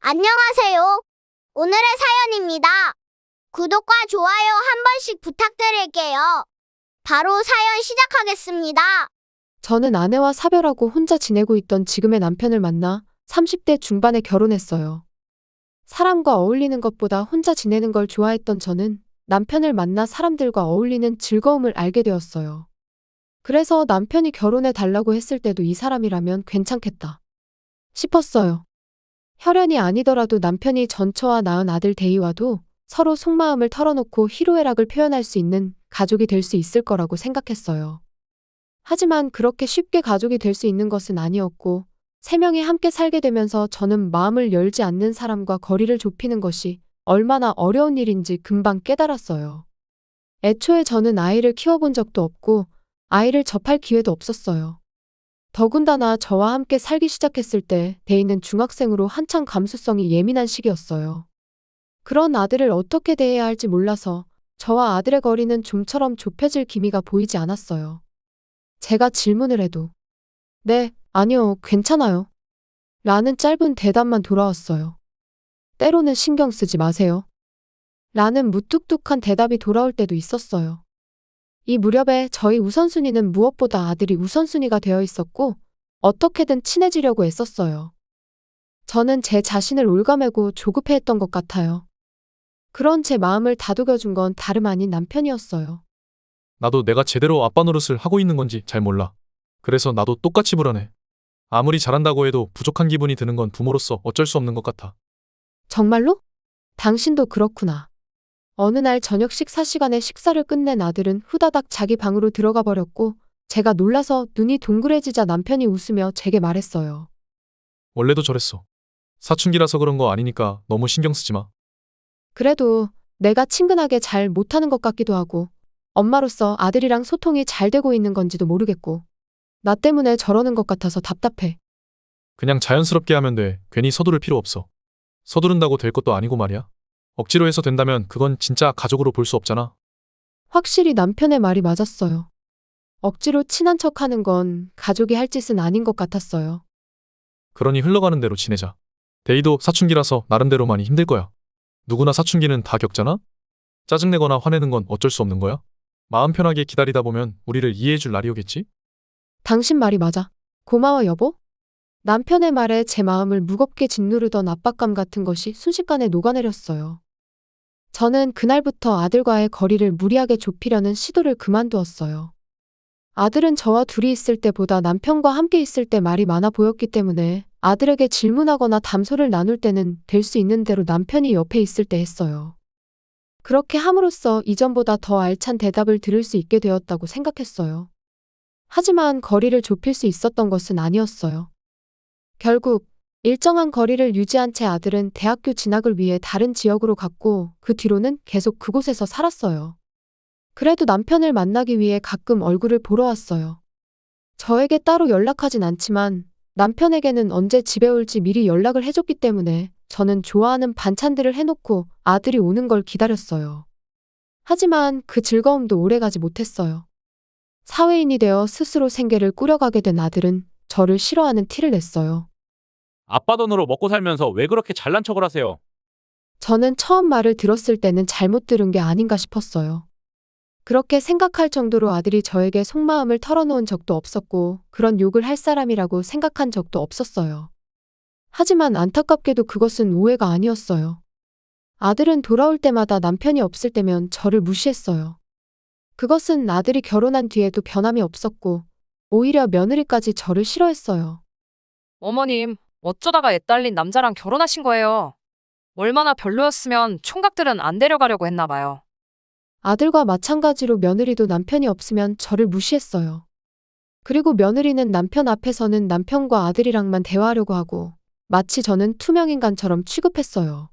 안녕하세요. 오늘의 사연입니다. 구독과 좋아요 한 번씩 부탁드릴게요. 바로 사연 시작하겠습니다. 저는 아내와 사별하고 혼자 지내고 있던 지금의 남편을 만나 30대 중반에 결혼했어요. 사람과 어울리는 것보다 혼자 지내는 걸 좋아했던 저는 남편을 만나 사람들과 어울리는 즐거움을 알게 되었어요. 그래서 남편이 결혼해 달라고 했을 때도 이 사람이라면 괜찮겠다 싶었어요. 혈연이 아니더라도 남편이 전처와 낳은 아들 대희와도 서로 속마음을 털어놓고 희로애락을 표현할 수 있는 가족이 될 수 있을 거라고 생각했어요. 하지만 그렇게 쉽게 가족이 될 수 있는 것은 아니었고, 세 명이 함께 살게 되면서 저는 마음을 열지 않는 사람과 거리를 좁히는 것이 얼마나 어려운 일인지 금방 깨달았어요. 애초에 저는 아이를 키워본 적도 없고, 아이를 접할 기회도 없었어요. 더군다나 저와 함께 살기 시작했을 때 대희는 중학생으로 한창 감수성이 예민한 시기였어요. 그런 아들을 어떻게 대해야 할지 몰라서 저와 아들의 거리는 좀처럼 좁혀질 기미가 보이지 않았어요. 제가 질문을 해도 네, 아니요, 괜찮아요 라는 짧은 대답만 돌아왔어요. 때로는 신경 쓰지 마세요 라는 무뚝뚝한 대답이 돌아올 때도 있었어요. 이 무렵에 저희 우선순위는 무엇보다 아들이 우선순위가 되어 있었고 어떻게든 친해지려고 애썼어요. 저는 제 자신을 올가매고 조급해했던 것 같아요. 그런 제 마음을 다독여준 건 다름 아닌 남편이었어요. 나도 내가 제대로 아빠 노릇을 하고 있는 건지 잘 몰라. 그래서 나도 똑같이 불안해. 아무리 잘한다고 해도 부족한 기분이 드는 건 부모로서 어쩔 수 없는 것 같아. 정말로? 당신도 그렇구나. 어느 날 저녁 식사 시간에 식사를 끝낸 아들은 후다닥 자기 방으로 들어가 버렸고 제가 놀라서 눈이 동그래지자 남편이 웃으며 제게 말했어요. 원래도 저랬어. 사춘기라서 그런 거 아니니까 너무 신경 쓰지 마. 그래도 내가 친근하게 잘 못하는 것 같기도 하고 엄마로서 아들이랑 소통이 잘 되고 있는 건지도 모르겠고 나 때문에 저러는 것 같아서 답답해. 그냥 자연스럽게 하면 돼. 괜히 서두를 필요 없어. 서두른다고 될 것도 아니고 말이야. 억지로 해서 된다면 그건 진짜 가족으로 볼 수 없잖아. 확실히 남편의 말이 맞았어요. 억지로 친한 척하는 건 가족이 할 짓은 아닌 것 같았어요. 그러니 흘러가는 대로 지내자. 데이도 사춘기라서 나름대로 많이 힘들 거야. 누구나 사춘기는 다 겪잖아? 짜증내거나 화내는 건 어쩔 수 없는 거야. 마음 편하게 기다리다 보면 우리를 이해해줄 날이 오겠지? 당신 말이 맞아. 고마워 여보. 남편의 말에 제 마음을 무겁게 짓누르던 압박감 같은 것이 순식간에 녹아내렸어요. 저는 그날부터 아들과의 거리를 무리하게 좁히려는 시도를 그만두었어요. 아들은 저와 둘이 있을 때보다 남편과 함께 있을 때 말이 많아 보였기 때문에 아들에게 질문하거나 담소를 나눌 때는 될 수 있는 대로 남편이 옆에 있을 때 했어요. 그렇게 함으로써 이전보다 더 알찬 대답을 들을 수 있게 되었다고 생각했어요. 하지만 거리를 좁힐 수 있었던 것은 아니었어요. 결국 일정한 거리를 유지한 채 아들은 대학교 진학을 위해 다른 지역으로 갔고 그 뒤로는 계속 그곳에서 살았어요. 그래도 남편을 만나기 위해 가끔 얼굴을 보러 왔어요. 저에게 따로 연락하진 않지만 남편에게는 언제 집에 올지 미리 연락을 해줬기 때문에 저는 좋아하는 반찬들을 해놓고 아들이 오는 걸 기다렸어요. 하지만 그 즐거움도 오래가지 못했어요. 사회인이 되어 스스로 생계를 꾸려가게 된 아들은 저를 싫어하는 티를 냈어요. 아빠 돈으로 먹고 살면서 왜 그렇게 잘난 척을 하세요? 저는 처음 말을 들었을 때는 잘못 들은 게 아닌가 싶었어요. 그렇게 생각할 정도로 아들이 저에게 속마음을 털어놓은 적도 없었고 그런 욕을 할 사람이라고 생각한 적도 없었어요. 하지만 안타깝게도 그것은 오해가 아니었어요. 아들은 돌아올 때마다 남편이 없을 때면 저를 무시했어요. 그것은 아들이 결혼한 뒤에도 변함이 없었고 오히려 며느리까지 저를 싫어했어요. 어머님, 어쩌다가 애 딸린 남자랑 결혼하신 거예요? 얼마나 별로였으면 총각들은 안 데려가려고 했나 봐요. 아들과 마찬가지로 며느리도 남편이 없으면 저를 무시했어요. 그리고 며느리는 남편 앞에서는 남편과 아들이랑만 대화하려고 하고 마치 저는 투명인간처럼 취급했어요.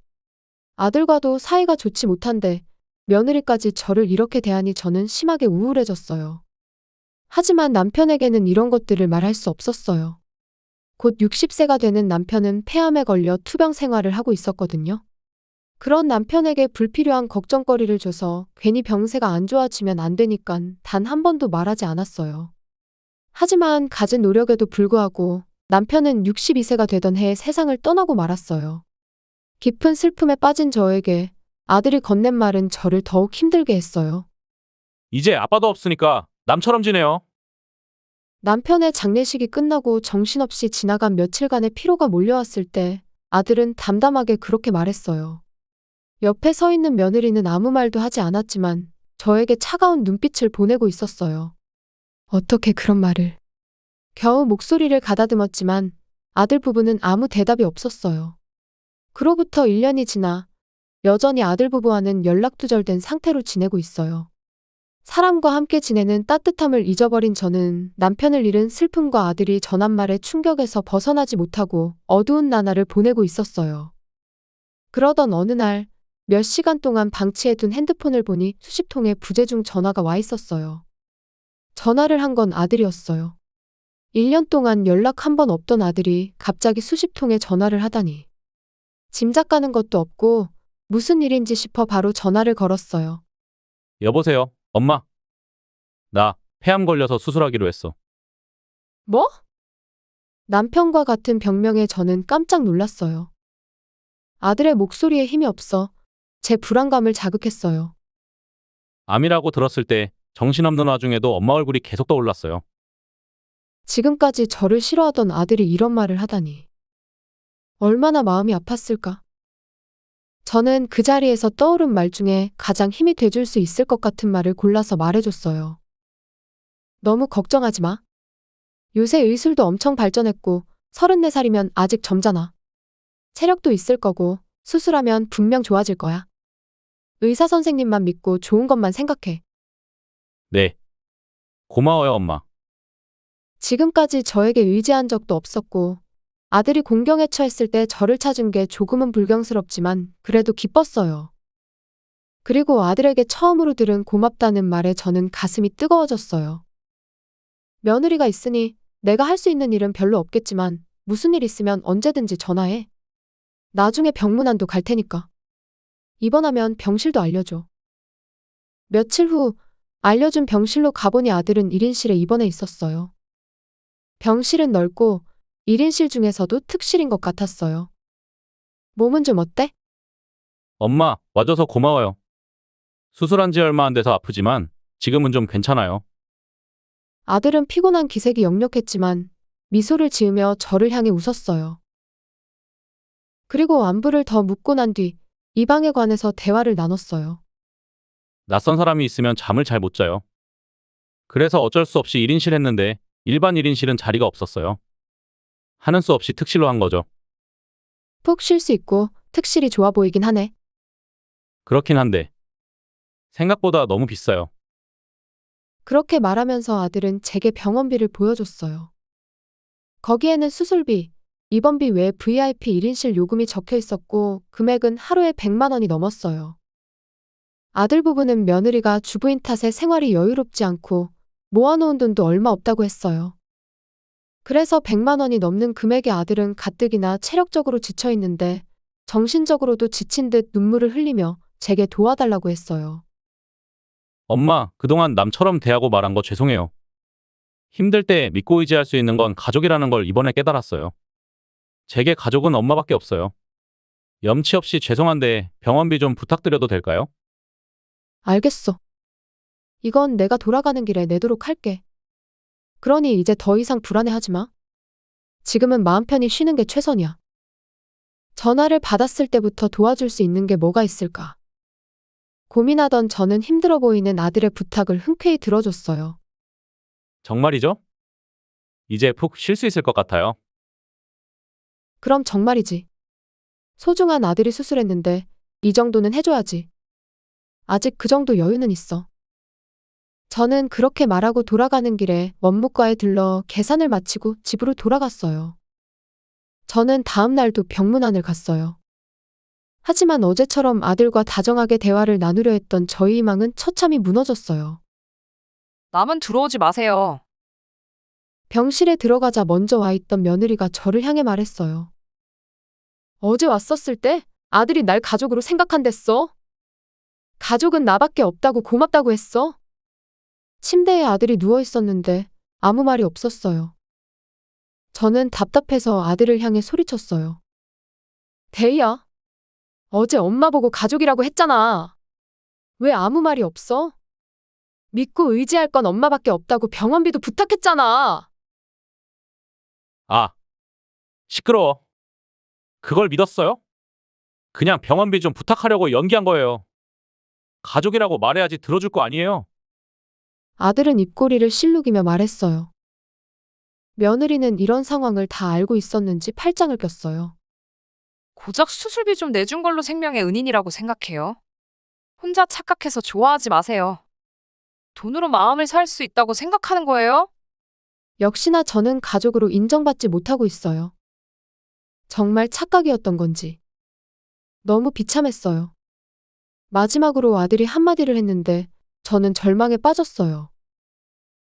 아들과도 사이가 좋지 못한데 며느리까지 저를 이렇게 대하니 저는 심하게 우울해졌어요. 하지만 남편에게는 이런 것들을 말할 수 없었어요. 곧 60세가 되는 남편은 폐암에 걸려 투병 생활을 하고 있었거든요. 그런 남편에게 불필요한 걱정거리를 줘서 괜히 병세가 안 좋아지면 안 되니깐 단 한 번도 말하지 않았어요. 하지만 갖은 노력에도 불구하고 남편은 62세가 되던 해에 세상을 떠나고 말았어요. 깊은 슬픔에 빠진 저에게 아들이 건넨 말은 저를 더욱 힘들게 했어요. 이제 아빠도 없으니까 남처럼 지내요. 남편의 장례식이 끝나고 정신없이 지나간 며칠간의 피로가 몰려왔을 때 아들은 담담하게 그렇게 말했어요. 옆에 서 있는 며느리는 아무 말도 하지 않았지만 저에게 차가운 눈빛을 보내고 있었어요. 어떻게 그런 말을. 겨우 목소리를 가다듬었지만 아들 부부는 아무 대답이 없었어요. 그로부터 1년이 지나 여전히 아들 부부와는 연락두절된 상태로 지내고 있어요. 사람과 함께 지내는 따뜻함을 잊어버린 저는 남편을 잃은 슬픔과 아들이 전한 말의 충격에서 벗어나지 못하고 어두운 나날을 보내고 있었어요. 그러던 어느 날 몇 시간 동안 방치해둔 핸드폰을 보니 수십 통의 부재중 전화가 와 있었어요. 전화를 한 건 아들이었어요. 1년 동안 연락 한 번 없던 아들이 갑자기 수십 통의 전화를 하다니. 짐작 가는 것도 없고 무슨 일인지 싶어 바로 전화를 걸었어요. 여보세요, 엄마. 나 폐암 걸려서 수술하기로 했어. 뭐? 남편과 같은 병명에 저는 깜짝 놀랐어요. 아들의 목소리에 힘이 없어 제 불안감을 자극했어요. 암이라고 들었을 때 정신없는 와중에도 엄마 얼굴이 계속 떠올랐어요. 지금까지 저를 싫어하던 아들이 이런 말을 하다니. 얼마나 마음이 아팠을까? 저는 그 자리에서 떠오른 말 중에 가장 힘이 돼줄 수 있을 것 같은 말을 골라서 말해줬어요. 너무 걱정하지 마. 요새 의술도 엄청 발전했고 34살이면 아직 젊잖아. 체력도 있을 거고 수술하면 분명 좋아질 거야. 의사 선생님만 믿고 좋은 것만 생각해. 네. 고마워요, 엄마. 지금까지 저에게 의지한 적도 없었고 아들이 공경에 처했을 때 저를 찾은 게 조금은 불경스럽지만 그래도 기뻤어요. 그리고 아들에게 처음으로 들은 고맙다는 말에 저는 가슴이 뜨거워졌어요. 며느리가 있으니 내가 할 수 있는 일은 별로 없겠지만 무슨 일 있으면 언제든지 전화해. 나중에 병문안도 갈 테니까. 입원하면 병실도 알려줘. 며칠 후 알려준 병실로 가보니 아들은 1인실에 입원해 있었어요. 병실은 넓고 1인실 중에서도 특실인 것 같았어요. 몸은 좀 어때? 엄마, 와줘서 고마워요. 수술한 지 얼마 안 돼서 아프지만 지금은 좀 괜찮아요. 아들은 피곤한 기색이 역력했지만 미소를 지으며 저를 향해 웃었어요. 그리고 안부를 더 묻고 난 뒤 이 방에 관해서 대화를 나눴어요. 낯선 사람이 있으면 잠을 잘 못 자요. 그래서 어쩔 수 없이 1인실 했는데 일반 1인실은 자리가 없었어요. 하는 수 없이 특실로 한 거죠. 푹 쉴 수 있고 특실이 좋아 보이긴 하네. 그렇긴 한데 생각보다 너무 비싸요. 그렇게 말하면서 아들은 제게 병원비를 보여줬어요. 거기에는 수술비, 입원비 외에 VIP 1인실 요금이 적혀 있었고 금액은 하루에 100만 원이 넘었어요. 아들 부부는 며느리가 주부인 탓에 생활이 여유롭지 않고 모아놓은 돈도 얼마 없다고 했어요. 그래서 100만 원이 넘는 금액의 아들은 가뜩이나 체력적으로 지쳐 있는데 정신적으로도 지친 듯 눈물을 흘리며 제게 도와달라고 했어요. 엄마, 그동안 남처럼 대하고 말한 거 죄송해요. 힘들 때 믿고 의지할 수 있는 건 가족이라는 걸 이번에 깨달았어요. 제게 가족은 엄마밖에 없어요. 염치 없이 죄송한데 병원비 좀 부탁드려도 될까요? 알겠어. 이건 내가 돌아가는 길에 내도록 할게. 그러니 이제 더 이상 불안해하지 마. 지금은 마음 편히 쉬는 게 최선이야. 전화를 받았을 때부터 도와줄 수 있는 게 뭐가 있을까? 고민하던 저는 힘들어 보이는 아들의 부탁을 흔쾌히 들어줬어요. 정말이죠? 이제 푹 쉴 수 있을 것 같아요. 그럼 정말이지. 소중한 아들이 수술했는데 이 정도는 해줘야지. 아직 그 정도 여유는 있어. 저는 그렇게 말하고 돌아가는 길에 원무과에 들러 계산을 마치고 집으로 돌아갔어요. 저는 다음 날도 병문안을 갔어요. 하지만 어제처럼 아들과 다정하게 대화를 나누려 했던 저희 희망은 처참히 무너졌어요. 남은 들어오지 마세요. 병실에 들어가자 먼저 와 있던 며느리가 저를 향해 말했어요. 어제 왔었을 때 아들이 날 가족으로 생각한댔어. 가족은 나밖에 없다고 고맙다고 했어. 침대에 아들이 누워 있었는데 아무 말이 없었어요. 저는 답답해서 아들을 향해 소리쳤어요. 대희야, 어제 엄마 보고 가족이라고 했잖아. 왜 아무 말이 없어? 믿고 의지할 건 엄마밖에 없다고 병원비도 부탁했잖아. 아, 시끄러워. 그걸 믿었어요? 그냥 병원비 좀 부탁하려고 연기한 거예요. 가족이라고 말해야지 들어줄 거 아니에요. 아들은 입꼬리를 실룩이며 말했어요. 며느리는 이런 상황을 다 알고 있었는지 팔짱을 꼈어요. 고작 수술비 좀 내준 걸로 생명의 은인이라고 생각해요. 혼자 착각해서 좋아하지 마세요. 돈으로 마음을 살 수 있다고 생각하는 거예요? 역시나 저는 가족으로 인정받지 못하고 있어요. 정말 착각이었던 건지. 너무 비참했어요. 마지막으로 아들이 한마디를 했는데 저는 절망에 빠졌어요.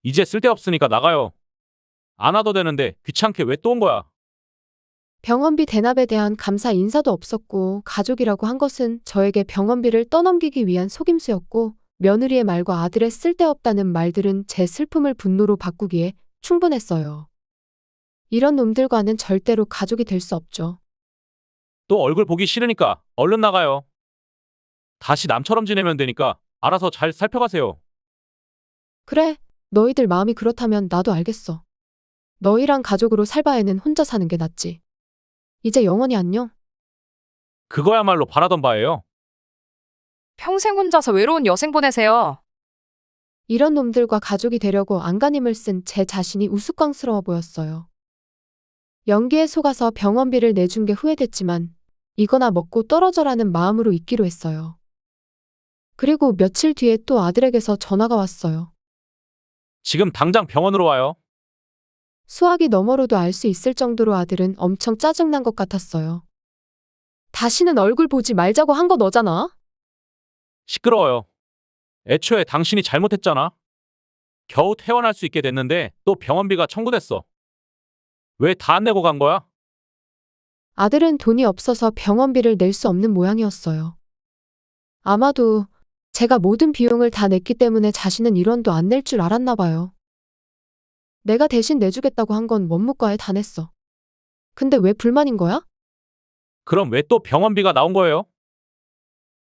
이제 쓸데없으니까 나가요. 안 와도 되는데 귀찮게 왜 또 온 거야? 병원비 대납에 대한 감사 인사도 없었고 가족이라고 한 것은 저에게 병원비를 떠넘기기 위한 속임수였고 며느리의 말과 아들의 쓸데없다는 말들은 제 슬픔을 분노로 바꾸기에 충분했어요. 이런 놈들과는 절대로 가족이 될 수 없죠. 또 얼굴 보기 싫으니까 얼른 나가요. 다시 남처럼 지내면 되니까 알아서 잘 살펴가세요. 그래, 너희들 마음이 그렇다면 나도 알겠어. 너희랑 가족으로 살 바에는 혼자 사는 게 낫지. 이제 영원히 안녕. 그거야말로 바라던 바예요. 평생 혼자서 외로운 여생 보내세요. 이런 놈들과 가족이 되려고 안간힘을 쓴 제 자신이 우스꽝스러워 보였어요. 연기에 속아서 병원비를 내준 게 후회됐지만 이거나 먹고 떨어져라는 마음으로 있기로 했어요. 그리고 며칠 뒤에 또 아들에게서 전화가 왔어요. 지금 당장 병원으로 와요. 수화기 너머로도 알 수 있을 정도로 아들은 엄청 짜증난 것 같았어요. 다시는 얼굴 보지 말자고 한 거 너잖아? 시끄러워요. 애초에 당신이 잘못했잖아. 겨우 퇴원할 수 있게 됐는데 또 병원비가 청구됐어. 왜 다 안 내고 간 거야? 아들은 돈이 없어서 병원비를 낼 수 없는 모양이었어요. 아마도 제가 모든 비용을 다 냈기 때문에 자신은 1원도 안 낼 줄 알았나 봐요. 내가 대신 내주겠다고 한 건 원무과에 다 냈어. 근데 왜 불만인 거야? 그럼 왜 또 병원비가 나온 거예요?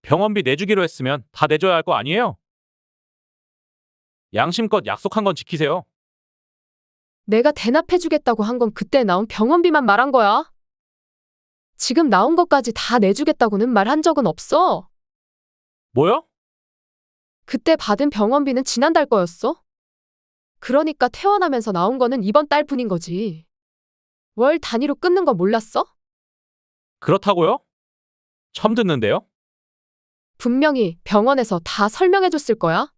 병원비 내주기로 했으면 다 내줘야 할 거 아니에요? 양심껏 약속한 건 지키세요. 내가 대납해주겠다고 한 건 그때 나온 병원비만 말한 거야. 지금 나온 것까지 다 내주겠다고는 말한 적은 없어. 뭐요? 그때 받은 병원비는 지난달 거였어. 그러니까 퇴원하면서 나온 거는 이번 달뿐인 거지. 월 단위로 끊는 거 몰랐어? 그렇다고요? 처음 듣는데요? 분명히 병원에서 다 설명해줬을 거야.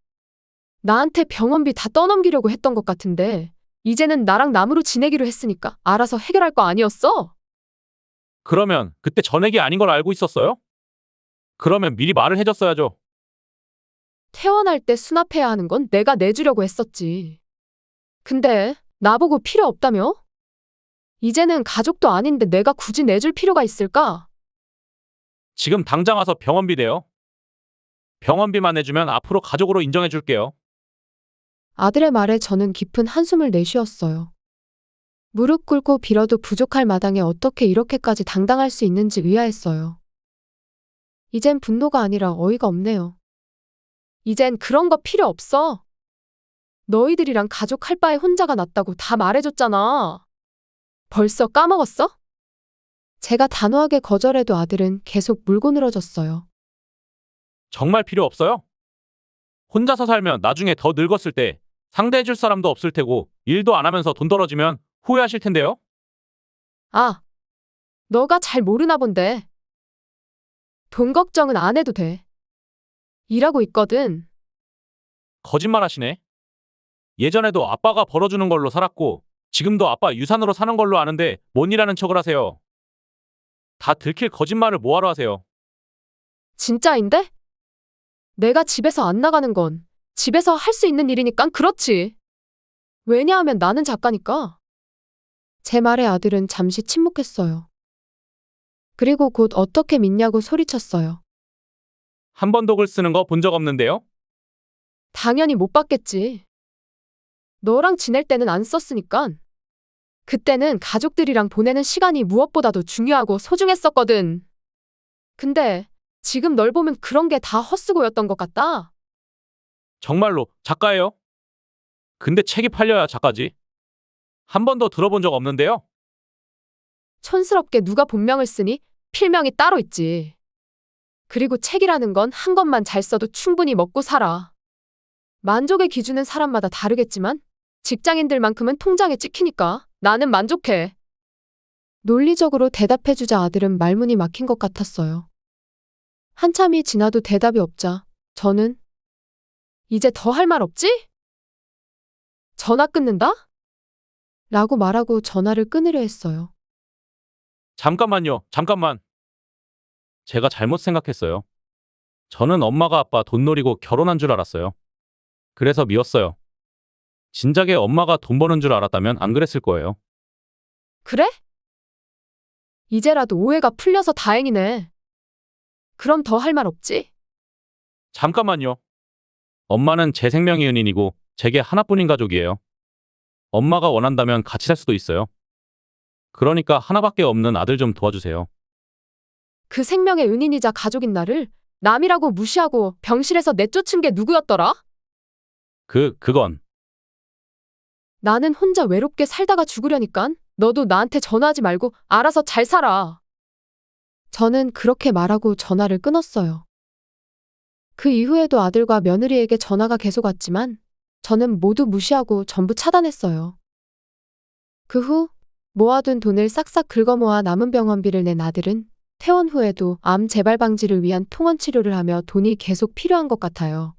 나한테 병원비 다 떠넘기려고 했던 것 같은데 이제는 나랑 남으로 지내기로 했으니까 알아서 해결할 거 아니었어? 그러면 그때 전액이 아닌 걸 알고 있었어요? 그러면 미리 말을 해줬어야죠. 퇴원할 때 수납해야 하는 건 내가 내주려고 했었지. 근데 나보고 필요 없다며? 이제는 가족도 아닌데 내가 굳이 내줄 필요가 있을까? 지금 당장 와서 병원비 내요. 병원비만 내주면 앞으로 가족으로 인정해줄게요. 아들의 말에 저는 깊은 한숨을 내쉬었어요. 무릎 꿇고 빌어도 부족할 마당에 어떻게 이렇게까지 당당할 수 있는지 의아했어요. 이젠 분노가 아니라 어이가 없네요. 이젠 그런 거 필요 없어. 너희들이랑 가족 할 바에 혼자가 낫다고 다 말해줬잖아. 벌써 까먹었어? 제가 단호하게 거절해도 아들은 계속 물고 늘어졌어요. 정말 필요 없어요? 혼자서 살면 나중에 더 늙었을 때 상대해줄 사람도 없을 테고 일도 안 하면서 돈 떨어지면 후회하실 텐데요? 아, 너가 잘 모르나 본데. 돈 걱정은 안 해도 돼. 일하고 있거든. 거짓말 하시네. 예전에도 아빠가 벌어주는 걸로 살았고 지금도 아빠 유산으로 사는 걸로 아는데 뭔 일하는 척을 하세요. 다 들킬 거짓말을 뭐하러 하세요. 진짜인데? 내가 집에서 안 나가는 건 집에서 할 수 있는 일이니까 그렇지. 왜냐하면 나는 작가니까. 제 말에 아들은 잠시 침묵했어요. 그리고 곧 어떻게 믿냐고 소리쳤어요. 한 번도 글 쓰는 거 본 적 없는데요? 당연히 못 받겠지. 너랑 지낼 때는 안 썼으니까. 그때는 가족들이랑 보내는 시간이 무엇보다도 중요하고 소중했었거든. 근데 지금 널 보면 그런 게 다 헛수고였던 것 같다. 정말로 작가예요? 근데 책이 팔려야 작가지. 한 번도 들어본 적 없는데요. 촌스럽게 누가 본명을 쓰니? 필명이 따로 있지. 그리고 책이라는 건 한 권만 잘 써도 충분히 먹고 살아. 만족의 기준은 사람마다 다르겠지만 직장인들만큼은 통장에 찍히니까 나는 만족해. 논리적으로 대답해주자 아들은 말문이 막힌 것 같았어요. 한참이 지나도 대답이 없자 저는 이제 더 할 말 없지? 전화 끊는다? 라고 말하고 전화를 끊으려 했어요. 잠깐만요. 잠깐만. 제가 잘못 생각했어요. 저는 엄마가 아빠 돈 노리고 결혼한 줄 알았어요. 그래서 미웠어요. 진작에 엄마가 돈 버는 줄 알았다면 안 그랬을 거예요. 그래? 이제라도 오해가 풀려서 다행이네. 그럼 더 할 말 없지? 잠깐만요. 엄마는 제 생명의 은인이고 제게 하나뿐인 가족이에요. 엄마가 원한다면 같이 살 수도 있어요. 그러니까 하나밖에 없는 아들 좀 도와주세요. 그 생명의 은인이자 가족인 나를 남이라고 무시하고 병실에서 내쫓은 게 누구였더라? 그건 나는 혼자 외롭게 살다가 죽으려니깐 너도 나한테 전화하지 말고 알아서 잘 살아. 저는 그렇게 말하고 전화를 끊었어요. 그 이후에도 아들과 며느리에게 전화가 계속 왔지만 저는 모두 무시하고 전부 차단했어요. 그 후 모아둔 돈을 싹싹 긁어모아 남은 병원비를 낸 아들은 퇴원 후에도 암 재발 방지를 위한 통원 치료를 하며 돈이 계속 필요한 것 같아요.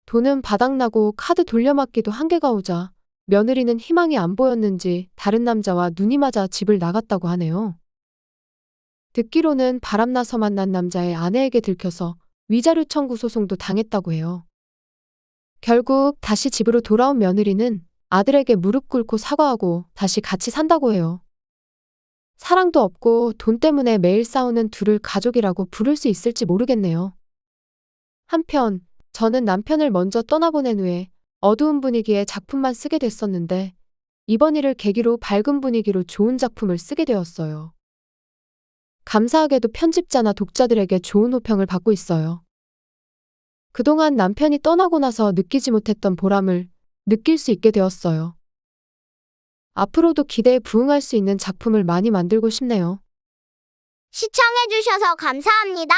돈은 바닥나고 카드 돌려막기도 한계가 오자 며느리는 희망이 안 보였는지 다른 남자와 눈이 맞아 집을 나갔다고 하네요. 듣기로는 바람나서 만난 남자의 아내에게 들켜서 위자료 청구 소송도 당했다고 해요. 결국 다시 집으로 돌아온 며느리는 아들에게 무릎 꿇고 사과하고 다시 같이 산다고 해요. 사랑도 없고 돈 때문에 매일 싸우는 둘을 가족이라고 부를 수 있을지 모르겠네요. 한편 저는 남편을 먼저 떠나보낸 후에 어두운 분위기의 작품만 쓰게 됐었는데 이번 일을 계기로 밝은 분위기로 좋은 작품을 쓰게 되었어요. 감사하게도 편집자나 독자들에게 좋은 호평을 받고 있어요. 그동안 남편이 떠나고 나서 느끼지 못했던 보람을 느낄 수 있게 되었어요. 앞으로도 기대에 부응할 수 있는 작품을 많이 만들고 싶네요. 시청해주셔서 감사합니다.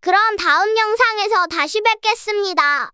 그럼 다음 영상에서 다시 뵙겠습니다.